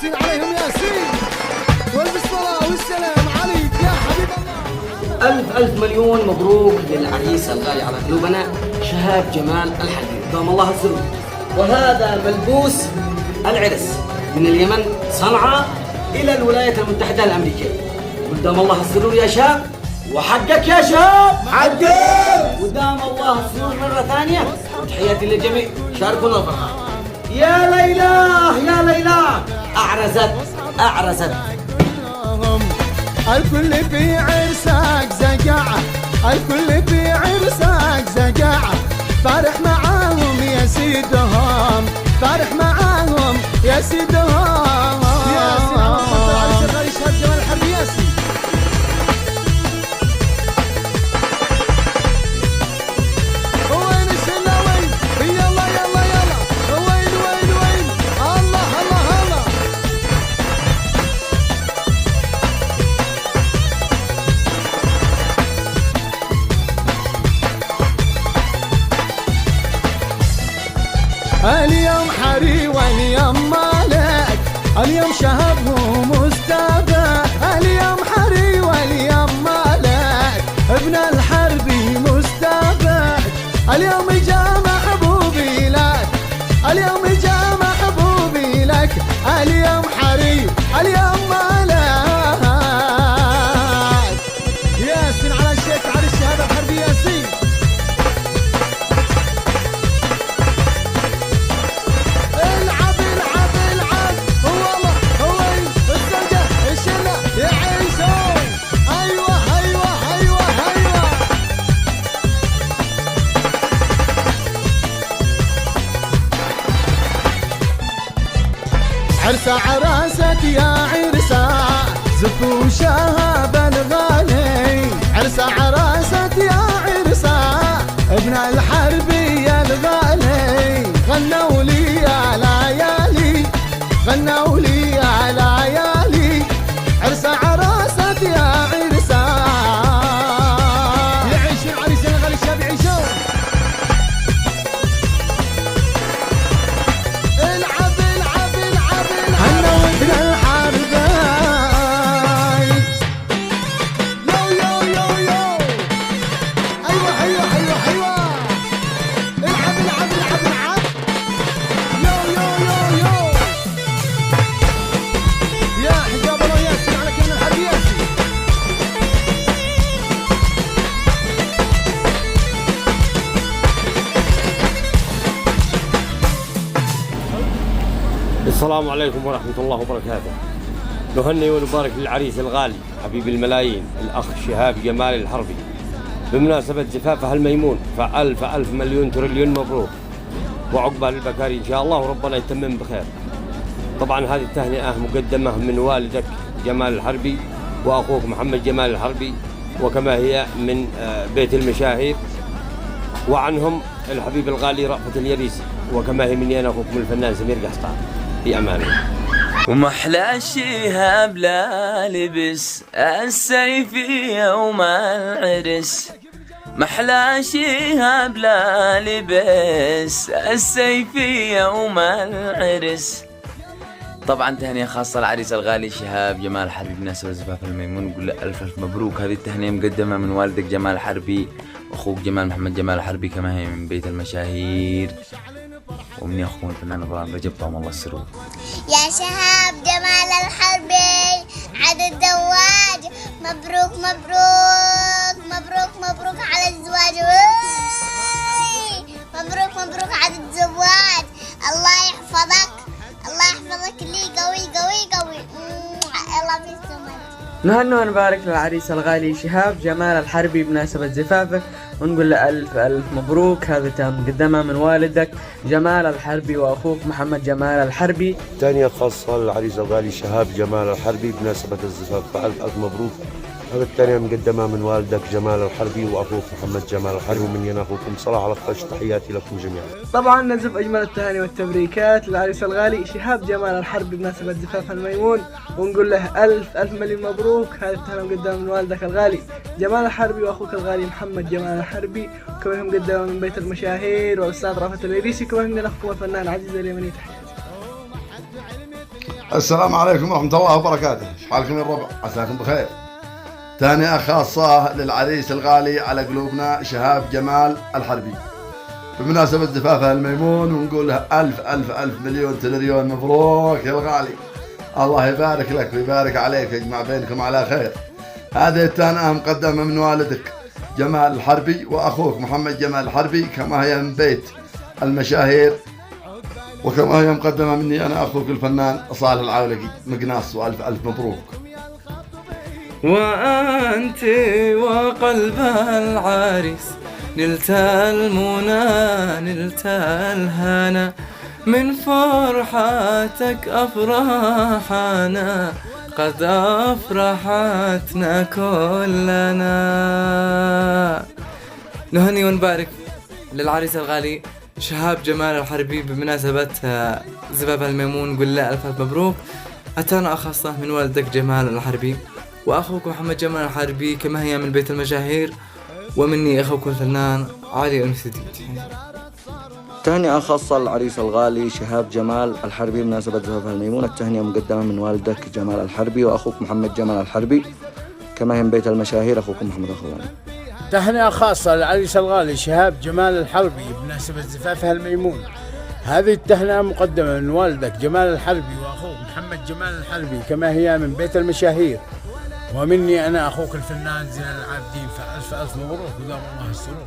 ياسين عليهم ياسين والبسطلة والسلام عليك يا حبيب الله. ألف مليون مبروك للعريس الغالي على قلوبنا شهاب جمال الحربي دام الله السرور. وهذا ملبوس العرس من اليمن صنعاء إلى الولايات المتحدة الأمريكية. قدام الله السرور يا شاب وحقك يا شاب حقك قدام الله السرور مرة ثانية. وتحياتي للجميع شاركونا الفرحة. يا ليلى يا ليلى أعرست الكل في عرسك زقعة الكل في عرسك زقعة فرح معاهم يا سيدهم فرح معاهم يا سيدهم. ياسين على الخط العريس الغالي شهاب جمال الحربي ياسين. وين الشلاوي يلا يلا يلا وين وين وين الله الله الله. اليوم حري واليوم مالك اليوم شهاب هو مستبع. اليوم حري واليوم مالك ابن الحربي مستبع. اليوم جاء محبوبي لك اليوم جاء محبوبي لك اليوم حري اليوم مالك. ياسين على الشيخ على الشهاب الحربي ياسين. عرسة عراست يا عرسة زفوا شهاب الغالي. عرسة عراست يا عرسة ابن الحربي يا الغالي. غنوا لي يا ليالي غنوا لي يا ليالي. عرسة عراست يا عرسة يعيش العريس الغالي الشاب يعيشون. السلام عليكم ورحمة الله وبركاته. نهني ونبارك للعريس الغالي حبيب الملايين الأخ شهاب جمال الحربي بمناسبة زفافه الميمون. فألف مليون تريليون مبروك وعقبال البكاري إن شاء الله وربنا يتمم بخير. طبعا هذه التهنئة مقدمة من والدك جمال الحربي وأخوك محمد جمال الحربي وكما هي من بيت المشاهير وعنهم الحبيب الغالي رأفت اليريسي وكما هي مني أنا أخوكم الفنان سمير قحطان. في أمان الله. ومحلى شهاب لا لبس السيف يوم العرس. محلى شهاب لا لبس السيف يوم العرس. طبعا تهنئة خاصة للعريس الغالي شهاب جمال الحربي بمناسبة زفاف الميمون. نقول له ألف مبروك. هذه التهنئة مقدمة من والدك جمال الحربي وأخوك جمال محمد جمال الحربي كما هي من بيت المشاهير ومن أخونا الفنان إبراهيم رجب طعم الله السرور. يا شهاب جمال الحربي عد الزواج مبروك مبروك مبروك مبروك على الزواج. مبروك مبروك على الزواج. الله يحفظك الله يحفظك لي قوي قوي قوي. I love you so much. نهنئ ونبارك للعريس الغالي شهاب جمال الحربي بمناسبة زفافه ونقول له ألف مبروك. هذا مقدمة من والدك جمال الحربي وأخوك محمد جمال الحربي. تهنئة خاصة للعريس الغالي شهاب جمال الحربي بمناسبة الزفاف. فألف مبروك. هذا التهنئة مقدمة من والدك جمال الحربي وأخوك محمد جمال الحربي ومني أنا أخوكم صلاح على الخش. تحياتي لكم جميعا. طبعا نزف أجمل التهاني والتبريكات للعريس الغالي شهاب جمال الحربي بمناسبة زفاف الميمون ونقول له ألف مليون مبروك. هذا التهنئة مقدمة من والدك الغالي جمال الحربي وأخوك الغالي محمد جمال الحربي كما مقدمة من بيت المشاهير والأستاذ رأفت اليريسي كما من أخوكم الفنان عزيز اليمني. تحياتي. السلام عليكم ورحمة الله وبركاته، شحالكم يا الربع؟ عساكم بخير. تهنئة خاصة للعريس الغالي على قلوبنا شهاب جمال الحربي بمناسبة زفافه الميمون، ونقول له ألف ألف ألف مليون تريليون مبروك يا الغالي. الله يبارك لك ويبارك عليك ويجمع بينكم على خير. هذه التهنئة مقدمة من والدك جمال الحربي وأخوك محمد جمال الحربي، كما هي من بيت المشاهير، وكما هي مقدمة مني أنا أخوك الفنان صالح العولقي مقناص، وألف ألف مبروك. وأنت وقلب العريس نلت المنى نلت الهنا، من فرحتك أفراحنا قد أفرحتنا كلنا. نهني ونبارك للعريس الغالي شهاب جمال الحربي بمناسبة زفاف الميمون، نقول له ألف ألف مبروك. أتانا خاصة من والدك جمال الحربي وأخوك محمد جمال الحربي، كما هي من بيت المشاهير، ومني أخوك الفنان علي المسدي. تهنئة خاصة للعريس الغالي شهاب جمال الحربي بمناسبة زفاف الميمون. التهنئة مقدمة من والدك جمال الحربي وأخوك محمد جمال الحربي، كما هي من بيت المشاهير، أخوك محمد الخواني. تهنئة خاصة للعريس الغالي شهاب جمال الحربي بمناسبة زفافها الميمون. هذه التهنئة مقدمة من والدك جمال الحربي وأخوك محمد جمال الحربي، كما هي من بيت المشاهير، ومني أنا أخوك الفنان زين العابدين، فألف ألف مبروك ودام الله السرور.